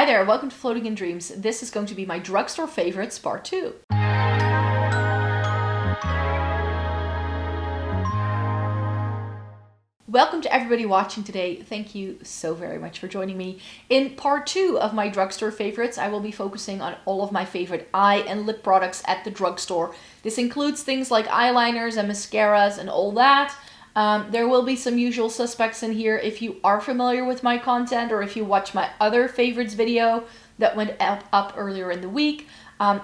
Hi there, welcome to Floating in Dreams. This is going to be my drugstore favorites, part 2. Welcome to everybody watching today. Thank you so very much for joining me. In part 2 of my drugstore favorites, I will be focusing on all of my favorite eye and lip products at the drugstore. This includes things like eyeliners and mascaras and all that. There will be some usual suspects in here if you are familiar with my content or if you watch my other favorites video that went up earlier in the week.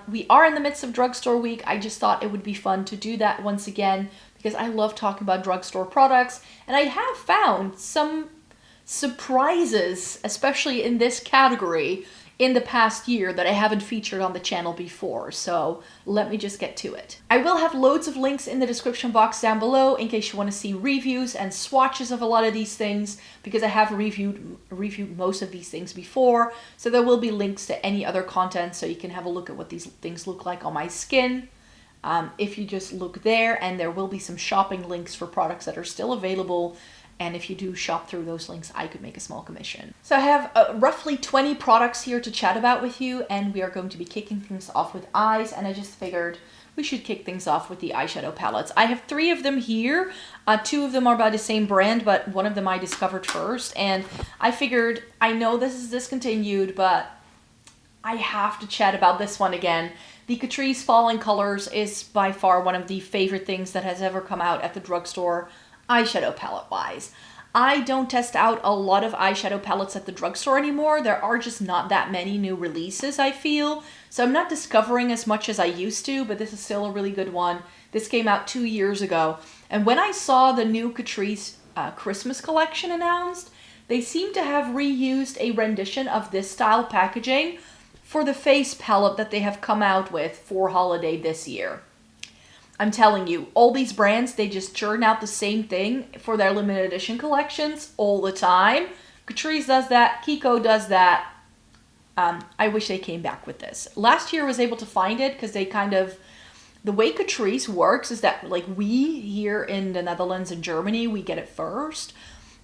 We are in the midst of drugstore week. I just thought it would be fun to do that once again because I love talking about drugstore products, and I have found some surprises, especially in this category, in the past year that I haven't featured on the channel before, so let me just get to it. I will have loads of links in the description box down below in case you want to see reviews and swatches of a lot of these things, because I have reviewed most of these things before, so there will be links to any other content so you can have a look at what these things look like on my skin. If you just look there, and there will be some shopping links for products that are still available. And if you do shop through those links, I could make a small commission. So I have roughly 20 products here to chat about with you, and we are going to be kicking things off with eyes, and I just figured we should kick things off with the eyeshadow palettes. I have 3 of them here. 2 of them are by the same brand, but one of them I discovered first, and I figured, I know this is discontinued, but I have to chat about this one again. The Catrice Fall in Colors is by far one of the favorite things that has ever come out at the drugstore, eyeshadow palette wise. I don't test out a lot of eyeshadow palettes at the drugstore anymore. There are just not that many new releases, I feel. So I'm not discovering as much as I used to, but this is still a really good one. This came out 2 years ago. And when I saw the new Catrice Christmas collection announced, they seem to have reused a rendition of this style packaging for the face palette that they have come out with for holiday this year. I'm telling you, all these brands, they just churn out the same thing for their limited edition collections all the time. Catrice does that, Kiko does that. I wish they came back with this. Last year I was able to find it because they kind of, the way Catrice works is that like we here in the Netherlands and Germany, we get it first.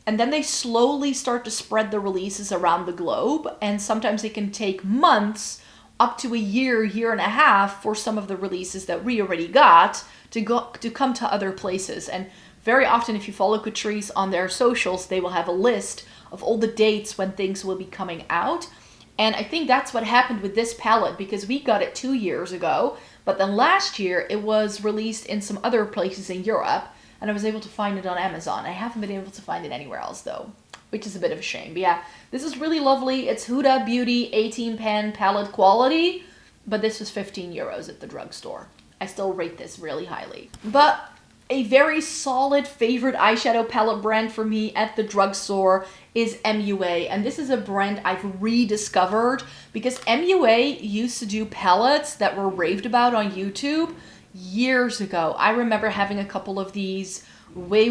And then they slowly start to spread the releases around the globe. And sometimes it can take months, up to a year, year and a half for some of the releases that we already got to come to other places. And very often if you follow Catrice on their socials, they will have a list of all the dates when things will be coming out. And I think that's what happened with this palette because we got it 2 years ago. But then last year it was released in some other places in Europe. And I was able to find it on Amazon. I haven't been able to find it anywhere else though, which is a bit of a shame. But yeah, this is really lovely. It's Huda Beauty 18 pan palette quality, but this was 15 euros at the drugstore. I still rate this really highly. But a very solid favorite eyeshadow palette brand for me at the drugstore is MUA. And this is a brand I've rediscovered because MUA used to do palettes that were raved about on YouTube years ago. I remember having a couple of these way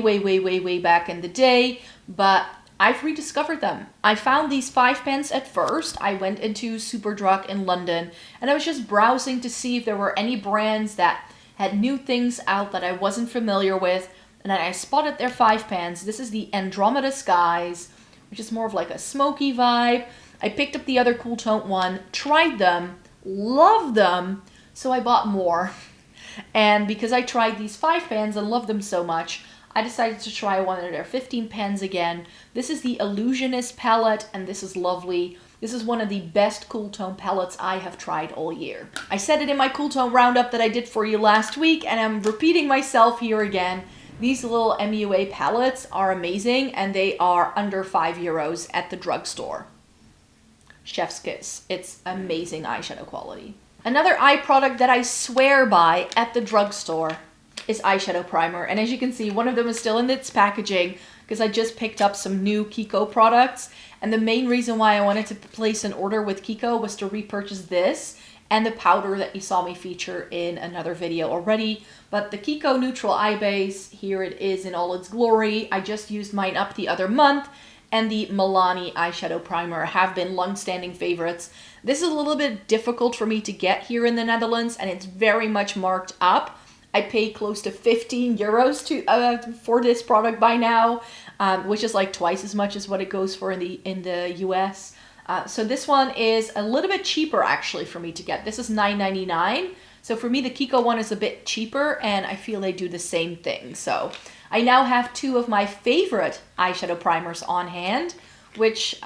back in the day, but I've rediscovered them. I found these 5 pens at first. I went into Superdrug in London and I was just browsing to see if there were any brands that had new things out that I wasn't familiar with, and then I spotted their 5 pens. This is the Andromeda Skies, which is more of like a smoky vibe. I picked up the other cool tone one, tried them, loved them, so I bought more. And because I tried these 5 pens and loved them so much, I decided to try one of their 15 pens again. This is the Illusionist palette, and this is lovely. This is one of the best cool tone palettes I have tried all year. I said it in my cool tone roundup that I did for you last week, and I'm repeating myself here again. These little MUA palettes are amazing, and they are under 5 euros at the drugstore. Chef's kiss. It's amazing eyeshadow quality. Another eye product that I swear by at the drugstore is eyeshadow primer. And as you can see, one of them is still in its packaging because I just picked up some new Kiko products. And the main reason why I wanted to place an order with Kiko was to repurchase this and the powder that you saw me feature in another video already. But the Kiko Neutral Eye Base, here it is in all its glory. I just used mine up the other month. And the Milani eyeshadow primer have been long-standing favorites. This is a little bit difficult for me to get here in the Netherlands, and it's very much marked up. I paid close to 15 euros for this product by now, which is like twice as much as what it goes for in the US. So this one is a little bit cheaper actually for me to get. This is $9.99. So for me, the Kiko one is a bit cheaper, and I feel they do the same thing. So I now have two of my favorite eyeshadow primers on hand, which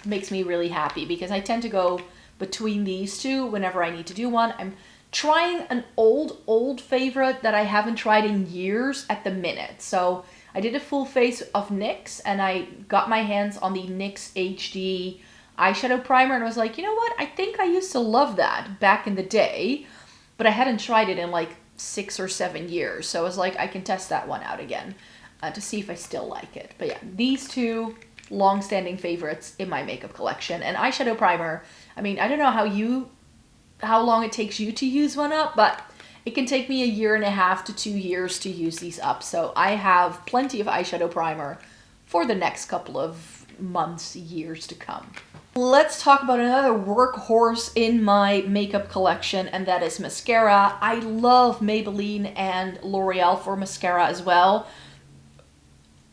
makes me really happy because I tend to go between these two whenever I need to do one. I'm trying an old favorite that I haven't tried in years at the minute. So I did a full face of NYX, and I got my hands on the NYX HD eyeshadow primer, and I was like, you know what? I think I used to love that back in the day, but I hadn't tried it in like 6 or 7 years. So I was like, I can test that one out again to see if I still like it. But yeah, these two long-standing favorites in my makeup collection. And eyeshadow primer, I mean, I don't know how long it takes you to use one up, but it can take me 1.5 to 2 years to use these up. So I have plenty of eyeshadow primer for the next couple of months, years to come. Let's talk about another workhorse in my makeup collection, and that is mascara. I love Maybelline and L'Oreal for mascara as well,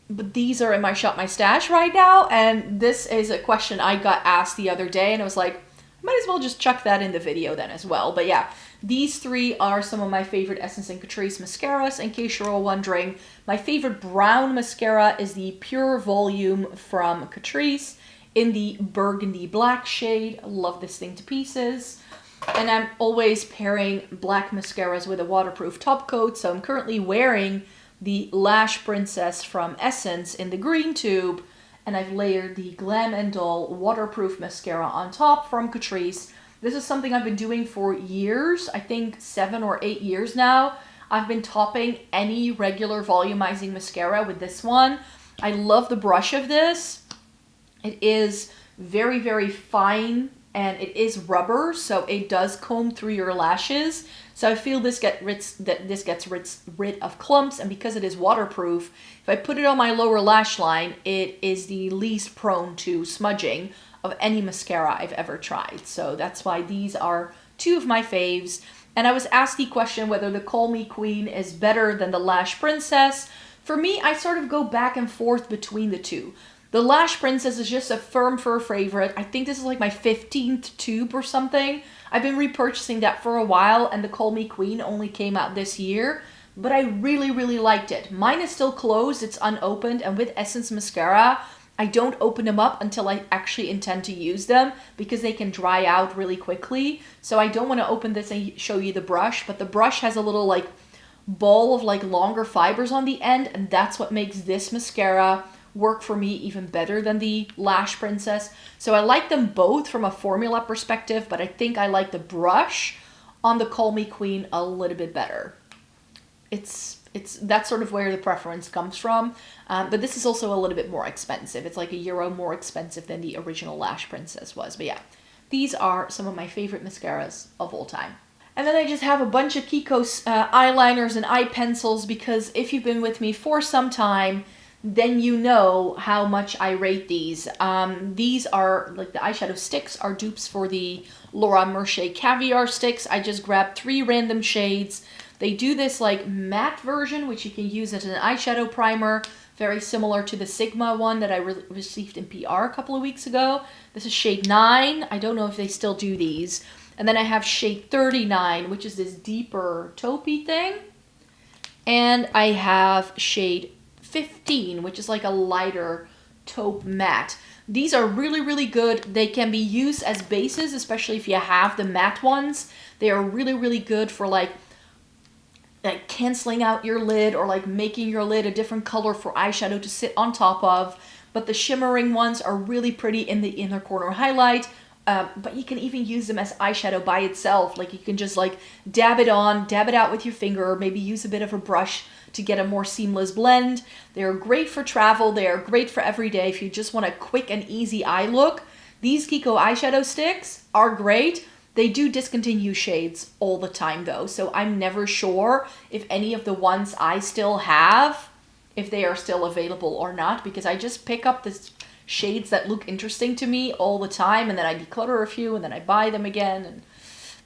but these are in my Shop My Stash right now, and this is a question I got asked the other day, and I was like, might as well just chuck that in the video then as well. But yeah, these three are some of my favorite Essence and Catrice mascaras. In case you're all wondering, my favorite brown mascara is the Pure Volume from Catrice in the burgundy black shade. I love this thing to pieces. And I'm always pairing black mascaras with a waterproof top coat. So I'm currently wearing the Lash Princess from Essence in the green tube. And I've layered the Glam & Doll waterproof mascara on top from Catrice. This is something I've been doing for years. I think 7 or 8 years now. I've been topping any regular volumizing mascara with this one. I love the brush of this. It is very, very fine, and it is rubber, so it does comb through your lashes. So I feel this gets rid of clumps, and because it is waterproof, if I put it on my lower lash line, it is the least prone to smudging of any mascara I've ever tried. So that's why these are two of my faves. And I was asked the question whether the Call Me Queen is better than the Lash Princess. For me, I sort of go back and forth between the two. The Lash Princess is just a firm favorite. I think this is like my 15th tube or something. I've been repurchasing that for a while, and the Call Me Queen only came out this year, but I really, really liked it. Mine is still closed, it's unopened, and with Essence mascara, I don't open them up until I actually intend to use them because they can dry out really quickly. So I don't want to open this and show you the brush, but the brush has a little like ball of like longer fibers on the end, and that's what makes this mascara work for me even better than the Lash Princess. So I like them both from a formula perspective, but I think I like the brush on the Call Me Queen a little bit better. That's sort of where the preference comes from. But this is also a little bit more expensive. It's like €1 more expensive than the original Lash Princess was. But yeah, these are some of my favorite mascaras of all time. And then I just have a bunch of Kiko's eyeliners and eye pencils, because if you've been with me for some time, then you know how much I rate these. These are, like the eyeshadow sticks, are dupes for the Laura Mercier Caviar sticks. I just grabbed 3 random shades. They do this like matte version, which you can use as an eyeshadow primer, very similar to the Sigma one that I received in PR a couple of weeks ago. This is shade 9. I don't know if they still do these. And then I have shade 39, which is this deeper taupey thing. And I have shade 15, which is like a lighter taupe matte. These are really, really good. They can be used as bases, especially if you have the matte ones. They are really, really good for like canceling out your lid, or like making your lid a different color for eyeshadow to sit on top of. But the shimmering ones are really pretty in the inner corner highlight. But you can even use them as eyeshadow by itself. Like you can just like dab it on, dab it out with your finger, or maybe use a bit of a brush to get a more seamless blend. They're great for travel. They are great for every day if you just want a quick and easy eye look. These Kiko eyeshadow sticks are great. They do discontinue shades all the time though, so I'm never sure if any of the ones I still have, if they are still available or not, because I just pick up the shades that look interesting to me all the time, and then I declutter a few, and then I buy them again, and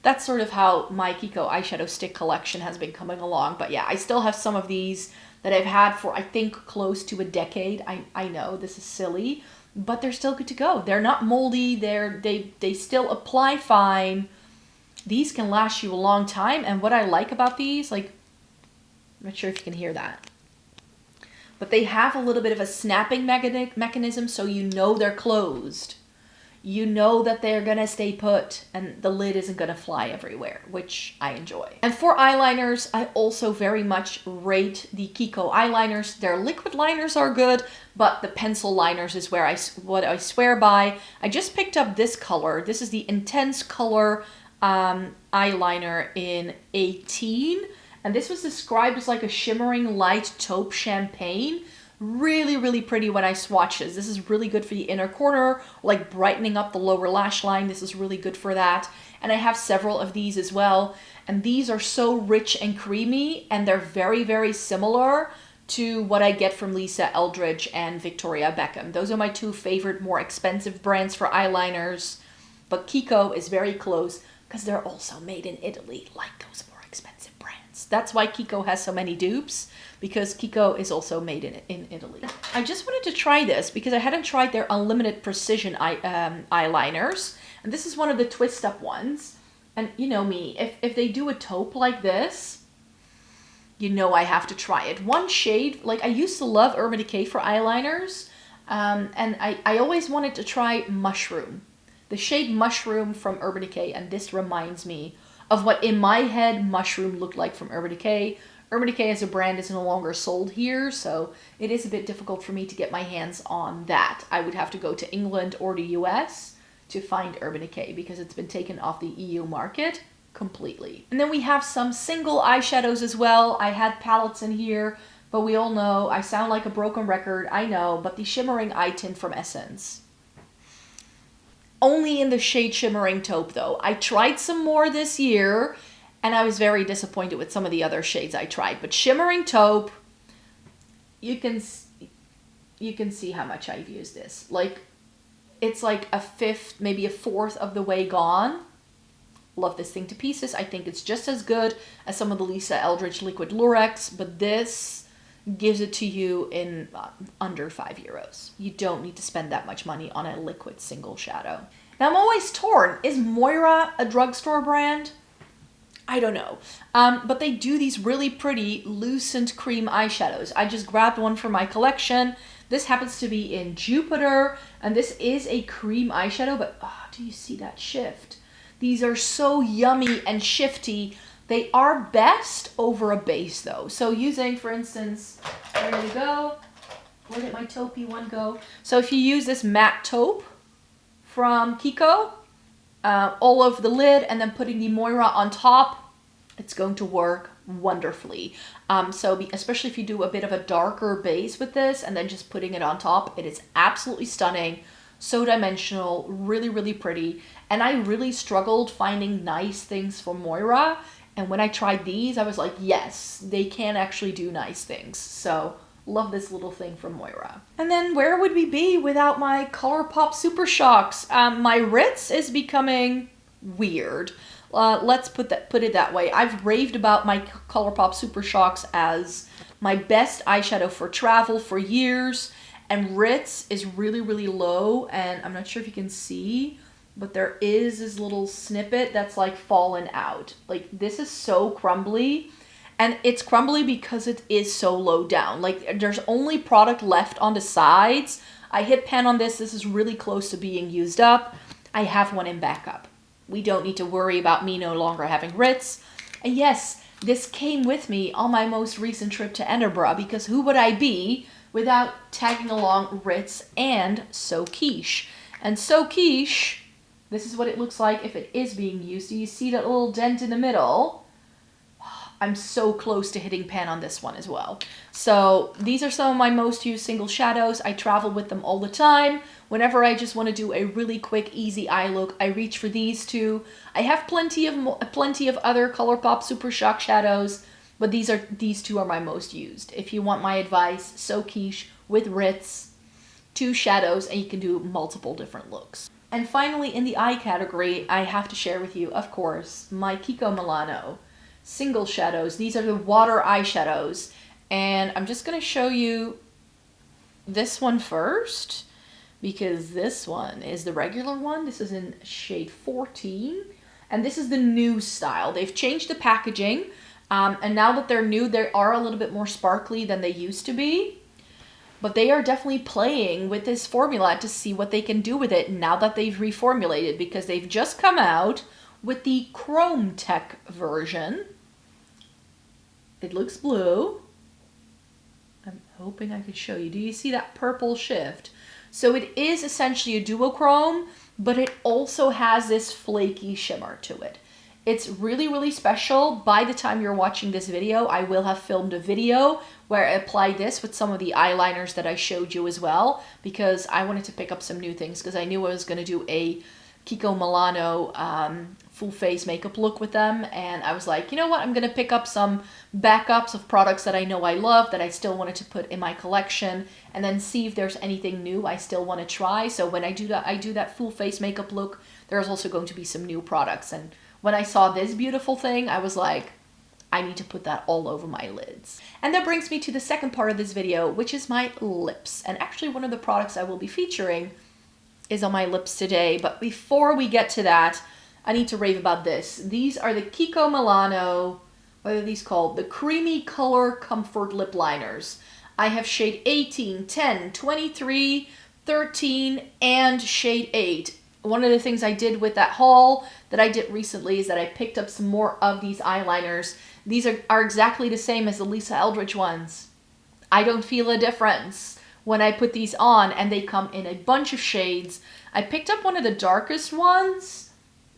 that's sort of how my Kiko eyeshadow stick collection has been coming along. But yeah, I still have some of these that I've had for, I think, close to a decade. I know, this is silly, but they're still good to go. They're not moldy. They still apply fine. These can last you a long time. And what I like about these, like, I'm not sure if you can hear that, but they have a little bit of a snapping mechanism, so you know they're closed. You know that they're gonna stay put and the lid isn't gonna fly everywhere, which I enjoy. And for eyeliners, I also very much rate the Kiko eyeliners. Their liquid liners are good, but the pencil liners is where what I swear by. I just picked up this color. This is the Intense Color eyeliner in 18. And this was described as like a shimmering light taupe champagne. Really, really pretty when I swatch this. This is really good for the inner corner, like brightening up the lower lash line. This is really good for that. And I have several of these as well. And these are so rich and creamy, and they're very, very similar to what I get from Lisa Eldridge and Victoria Beckham. Those are my two favorite, more expensive brands for eyeliners. But Kiko is very close because they're also made in Italy, like those more expensive brands. That's why Kiko has so many dupes, because Kiko is also made in Italy. I just wanted to try this because I hadn't tried their Unlimited Precision eyeliners. And this is one of the twist up ones. And you know me, if they do a taupe like this, you know I have to try it. One shade, like I used to love Urban Decay for eyeliners. And I always wanted to try Mushroom. The shade Mushroom from Urban Decay, and this reminds me of what in my head Mushroom looked like from Urban Decay. Urban Decay as a brand is no longer sold here, so it is a bit difficult for me to get my hands on that. I would have to go to England or the US to find Urban Decay because it's been taken off the EU market completely. And then we have some single eyeshadows as well. I had palettes in here, but we all know I sound like a broken record, I know, but the Shimmering Eye Tint from Essence. Only in the shade Shimmering Taupe though. I tried some more this year and I was very disappointed with some of the other shades I tried. But Shimmering Taupe, you can see how much I've used this. Like, it's like a fifth, maybe a fourth of the way gone. Love this thing to pieces. I think it's just as good as some of the Lisa Eldridge Liquid Lurex, but this gives it to you in under €5. You don't need to spend that much money on a liquid single shadow. Now I'm always torn. Is Moira a drugstore brand? I don't know. But they do these really pretty lucent cream eyeshadows. I just grabbed one for my collection. This happens to be in Jupiter, and this is a cream eyeshadow, but oh, do you see that shift? These are so yummy and shifty. They are best over a base though. So using, for instance, where did it go? Where did my taupey one go? So if you use this matte taupe from Kiko, all over the lid and then putting the Moira on top, it's going to work wonderfully. Especially if you do a bit of a darker base with this and then just putting it on top, it is absolutely stunning. So dimensional, really, really pretty. And I really struggled finding nice things for Moira. And when I tried these, I was like, yes, they can actually do nice things. So love this little thing from Moira. And then where would we be without my ColourPop Super Shocks? My Ritz is becoming weird. Let's put it that way. I've raved about my ColourPop Super Shocks as my best eyeshadow for travel for years. And Ritz is really, really low. And I'm not sure if you can see, but there is this little snippet that's like fallen out. Like, this is so crumbly, and it's crumbly because it is so low down. Like, there's only product left on the sides. I hit pan on this. This is really close to being used up. I have one in backup. We don't need to worry about me no longer having Ritz. And yes, this came with me on my most recent trip to Edinburgh, because who would I be without tagging along Ritz and So Quiche? And So Quiche, this is what it looks like if it is being used. Do you see that little dent in the middle? I'm so close to hitting pan on this one as well. So these are some of my most used single shadows. I travel with them all the time. Whenever I just want to do a really quick, easy eye look, I reach for these two. I have plenty of other ColourPop Super Shock shadows, but these two are my most used. If you want my advice, So Quiche with Ritz, 2 shadows, and you can do multiple different looks. And finally, in the eye category, I have to share with you, of course, my Kiko Milano single shadows. These are the water eyeshadows. And I'm just going to show you this one first, because this one is the regular one. This is in shade 14, and this is the new style. They've changed the packaging, and now that they're new, they are a little bit more sparkly than they used to be. But they are definitely playing with this formula to see what they can do with it now that they've reformulated, because they've just come out with the Chrome Tech version. It looks blue. I'm hoping I could show you. Do you see that purple shift? So it is essentially a duochrome, but it also has this flaky shimmer to it. It's really, really special. By the time you're watching this video, I will have filmed a video where I applied this with some of the eyeliners that I showed you as well, because I wanted to pick up some new things, because I knew I was going to do a Kiko Milano full face makeup look with them, and I was like, you know what, I'm going to pick up some backups of products that I know I love that I still wanted to put in my collection, and then see if there's anything new I still want to try. So when I do that full face makeup look, there's also going to be some new products. And when I saw this beautiful thing, I was like, I need to put that all over my lids. And that brings me to the second part of this video, which is my lips. And actually one of the products I will be featuring is on my lips today. But before we get to that, I need to rave about this. These are the Kiko Milano, what are these called? The Creamy Color Comfort Lip Liners. I have shade 18, 10, 23, 13, and shade 8. One of the things I did with that haul that I did recently is that I picked up some more of these eyeliners. These are exactly the same as the Lisa Eldridge ones. I don't feel a difference when I put these on, and they come in a bunch of shades. I picked up one of the darkest ones,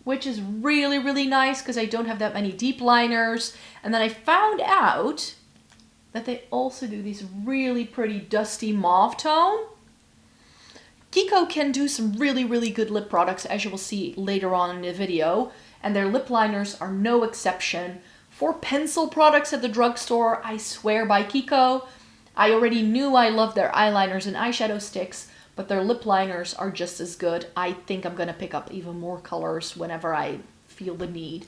which is really, really nice because I don't have that many deep liners. And then I found out that they also do these really pretty dusty mauve tone. Kiko can do some really, really good lip products, as you will see later on in the video, and their lip liners are no exception. For pencil products at the drugstore, I swear by Kiko. I already knew I loved their eyeliners and eyeshadow sticks, but their lip liners are just as good. I think I'm going to pick up even more colors whenever I feel the need,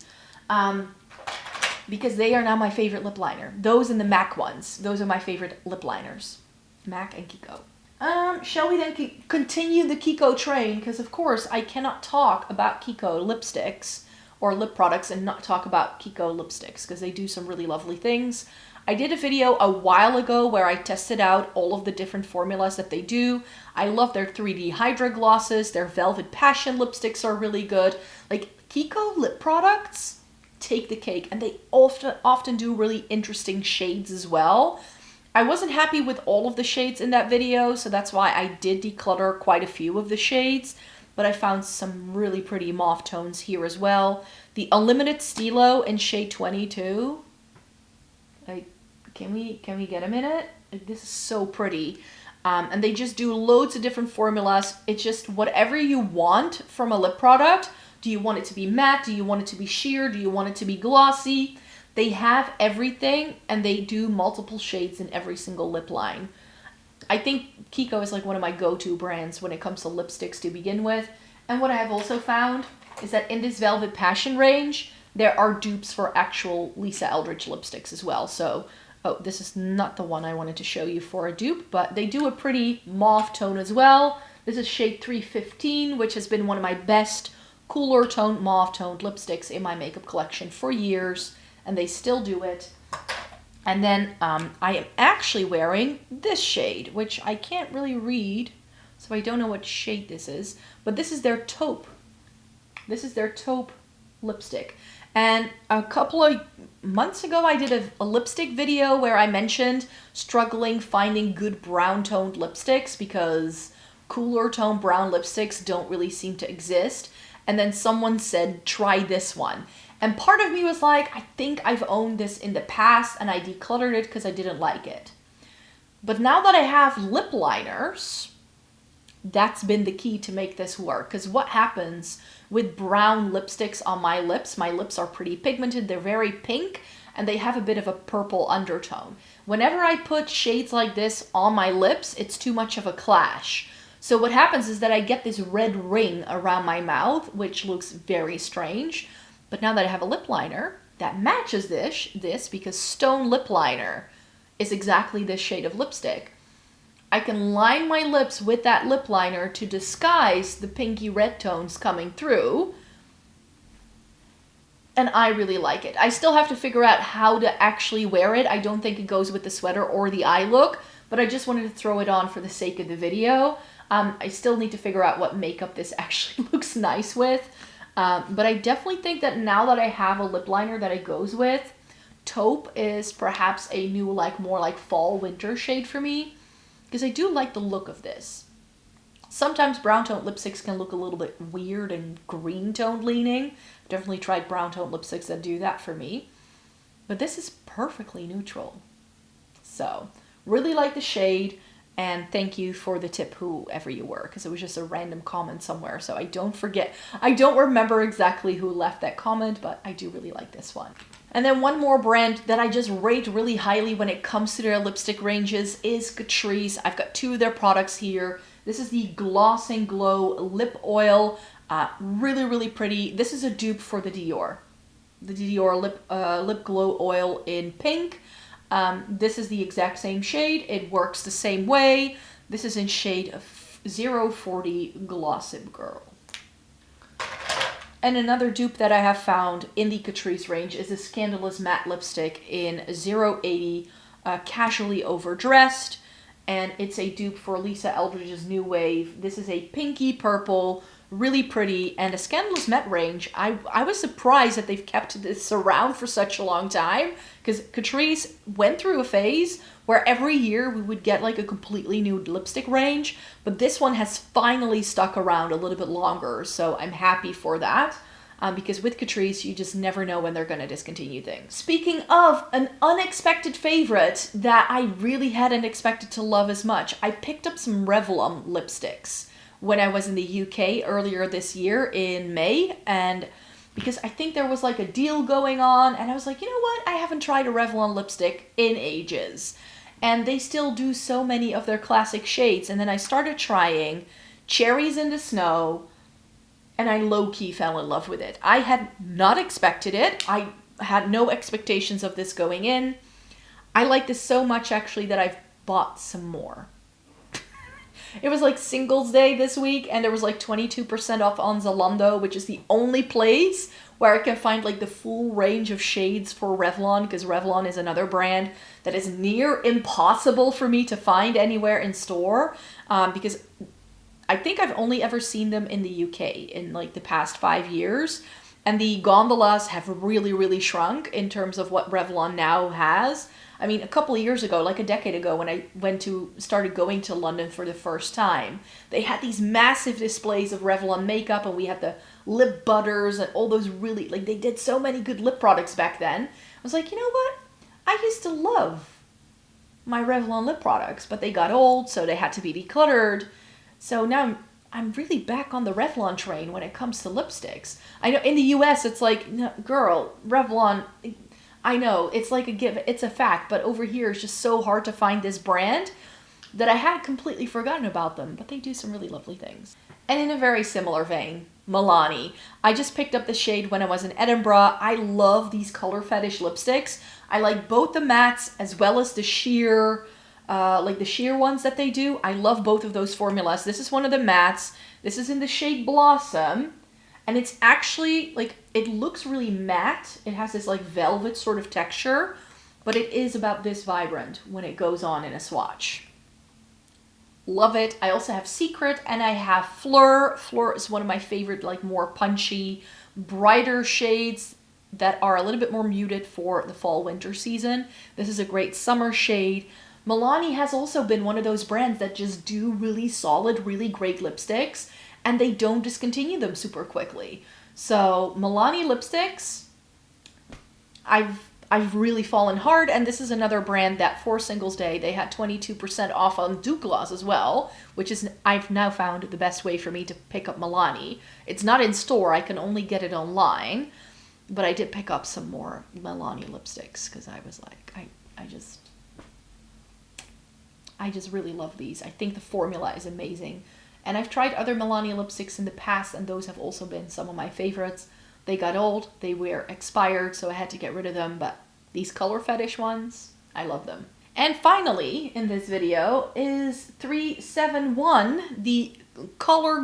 because they are now my favorite lip liner. Those and the MAC ones, those are my favorite lip liners. MAC and Kiko. Shall we then continue the Kiko train? Because of course I cannot talk about Kiko lipsticks or lip products and not talk about Kiko lipsticks, because they do some really lovely things. I did a video a while ago where I tested out all of the different formulas that they do. I love their 3D Hydra glosses. Their Velvet Passion lipsticks are really good. Like, Kiko lip products take the cake, and they often do really interesting shades as well. I wasn't happy with all of the shades in that video, so that's why I did declutter quite a few of the shades, but I found some really pretty mauve tones here as well. The Unlimited Stilo in shade 22. Like, can we get a minute? Like, this is so pretty. And they just do loads of different formulas. It's just whatever you want from a lip product. Do you want it to be matte? Do you want it to be sheer? Do you want it to be glossy? They have everything, and they do multiple shades in every single lip line. I think Kiko is like one of my go-to brands when it comes to lipsticks to begin with. And what I have also found is that in this Velvet Passion range, there are dupes for actual Lisa Eldridge lipsticks as well. So, oh, this is not the one I wanted to show you for a dupe, but they do a pretty mauve tone as well. This is shade 315, which has been one of my best cooler toned, mauve toned lipsticks in my makeup collection for years, and they still do it. And then I am actually wearing this shade, which I can't really read, so I don't know what shade this is, but this is their Taupe. This is their Taupe lipstick. And a couple of months ago, I did a lipstick video where I mentioned struggling finding good brown toned lipsticks because cooler toned brown lipsticks don't really seem to exist. And then someone said, try this one. And part of me was like, I think I've owned this in the past, and I decluttered it because I didn't like it. But now that I have lip liners, that's been the key to make this work. Because what happens with brown lipsticks on my lips are pretty pigmented, they're very pink, and they have a bit of a purple undertone. Whenever I put shades like this on my lips, it's too much of a clash. So what happens is that I get this red ring around my mouth, which looks very strange. But now that I have a lip liner that matches this because Stone Lip Liner is exactly this shade of lipstick, I can line my lips with that lip liner to disguise the pinky red tones coming through. And I really like it. I still have to figure out how to actually wear it. I don't think it goes with the sweater or the eye look, but I just wanted to throw it on for the sake of the video. I still need to figure out what makeup this actually looks nice with. But I definitely think that now that I have a lip liner that it goes with, Taupe is perhaps a new, like, more like fall winter shade for me, because I do like the look of this. Sometimes brown toned lipsticks can look a little bit weird and green toned leaning. Definitely tried brown toned lipsticks that do that for me, but this is perfectly neutral. So really like the shade, and thank you for the tip, whoever you were, because it was just a random comment somewhere, so I don't forget. I don't remember exactly who left that comment, but I do really like this one. And then one more brand that I just rate really highly when it comes to their lipstick ranges is Catrice. I've got two of their products here. This is the Gloss and Glow Lip Oil. Really, really pretty. This is a dupe for the Dior. The Dior Lip Glow Oil in pink. This is the exact same shade. It works the same way. This is in shade 040 Glossip Girl. And another dupe that I have found in the Catrice range is a Scandalous Matte Lipstick in 080 Casually Overdressed. And it's a dupe for Lisa Eldridge's New Wave. This is a pinky purple, really pretty, and a Scandalous Matte range. I was surprised that they've kept this around for such a long time, because Catrice went through a phase where every year we would get like a completely new lipstick range, but this one has finally stuck around a little bit longer, so I'm happy for that. Because with Catrice, you just never know when they're going to discontinue things. Speaking of an unexpected favorite that I really hadn't expected to love as much, I picked up some Revlon lipsticks when I was in the UK earlier this year in May, and because I think there was like a deal going on, and I was like, you know what, I haven't tried a Revlon lipstick in ages, and they still do so many of their classic shades. And then I started trying Cherries in the Snow, and I low-key fell in love with it. I had not expected it. I had no expectations of this going in. I like this so much, actually, that I've bought some more. It was like Singles Day this week, and there was like 22% off on Zalando, which is the only place where I can find like the full range of shades for Revlon, because Revlon is another brand that is near impossible for me to find anywhere in store, because I think I've only ever seen them in the UK in like the past 5 years. And the gondolas have really, really shrunk in terms of what Revlon now has. I mean, a couple of years ago, like a decade ago, when I started going to London for the first time, they had these massive displays of Revlon makeup, and we had the lip butters and all those really, like, they did so many good lip products back then. I was like, you know what? I used to love my Revlon lip products, but they got old, so they had to be decluttered. So now I'm really back on the Revlon train when it comes to lipsticks. I know in the US it's like, no, girl, Revlon, I know, it's like a give, it's a fact, but over here it's just so hard to find this brand that I had completely forgotten about them, but they do some really lovely things. And in a very similar vein, Milani. I just picked up the shade when I was in Edinburgh. I love these color fetish lipsticks. I like both the mattes as well as the sheer, like the sheer ones that they do. I love both of those formulas. This is one of the mattes. This is in the shade Blossom. And it's actually, like, it looks really matte. It has this, like, velvet sort of texture. But it is about this vibrant when it goes on in a swatch. Love it. I also have Secret and I have Fleur. Fleur is one of my favorite, like, more punchy, brighter shades that are a little bit more muted for the fall-winter season. This is a great summer shade. Milani has also been one of those brands that just do really solid, really great lipsticks, and they don't discontinue them super quickly. So Milani lipsticks, I've really fallen hard, and this is another brand that for Singles Day, they had 22% off on Duke Gloss as well, which is, I've now found the best way for me to pick up Milani. It's not in store, I can only get it online, but I did pick up some more Milani lipsticks, because I was like, I just really love these. I think the formula is amazing. And I've tried other Milani lipsticks in the past, and those have also been some of my favorites. They got old, they were expired, so I had to get rid of them, but these color fetish ones, I love them. And finally, in this video is 371, the Color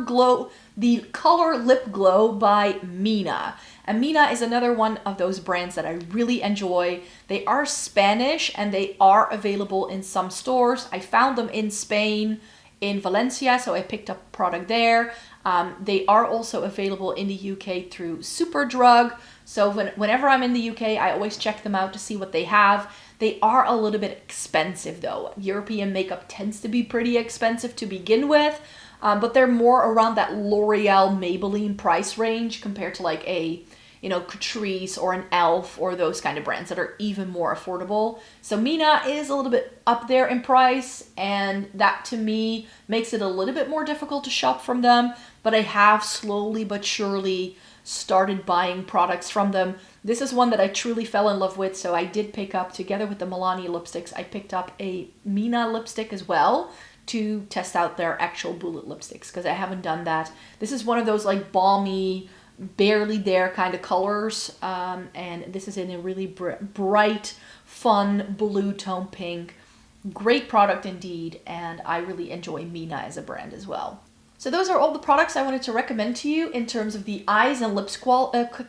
Lip Glow by Mina. And Mina is another one of those brands that I really enjoy. They are Spanish and they are available in some stores. I found them in Spain, in Valencia, so I picked up product there. They are also available in the UK through Superdrug. So whenever I'm in the UK, I always check them out to see what they have. They are a little bit expensive though. European makeup tends to be pretty expensive to begin with, but they're more around that L'Oreal, Maybelline price range compared to like a, you know, Catrice or an e.l.f. or those kind of brands that are even more affordable. So Mina is a little bit up there in price, and that to me makes it a little bit more difficult to shop from them, but I have slowly but surely started buying products from them. This is one that I truly fell in love with, so I did pick up, together with the Milani lipsticks, I picked up a Mina lipstick as well to test out their actual bullet lipsticks, because I haven't done that. This is one of those like balmy, barely there kind of colors, and this is in a really bright, fun blue tone pink. Great product indeed, and I really enjoy Mina as a brand as well. So those are all the products I wanted to recommend to you in terms of the eyes and lips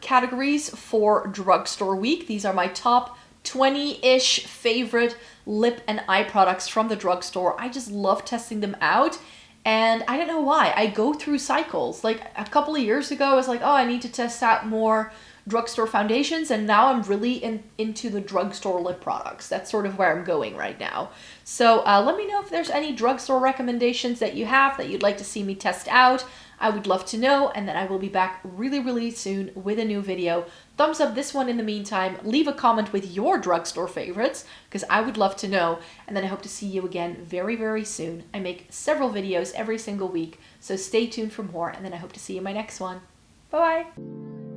categories for Drugstore Week. These are my top 20-ish favorite lip and eye products from the drugstore. I just love testing them out. And I don't know why. I go through cycles. Like a couple of years ago, I was like, oh, I need to test out more drugstore foundations, and now I'm really into the drugstore lip products. That's sort of where I'm going right now. So let me know if there's any drugstore recommendations that you have that you'd like to see me test out. I would love to know, and then I will be back really, really soon with a new video. Thumbs up this one in the meantime. Leave a comment with your drugstore favorites, because I would love to know. And then I hope to see you again very, very soon. I make several videos every single week, so stay tuned for more, and then I hope to see you in my next one. Bye-bye!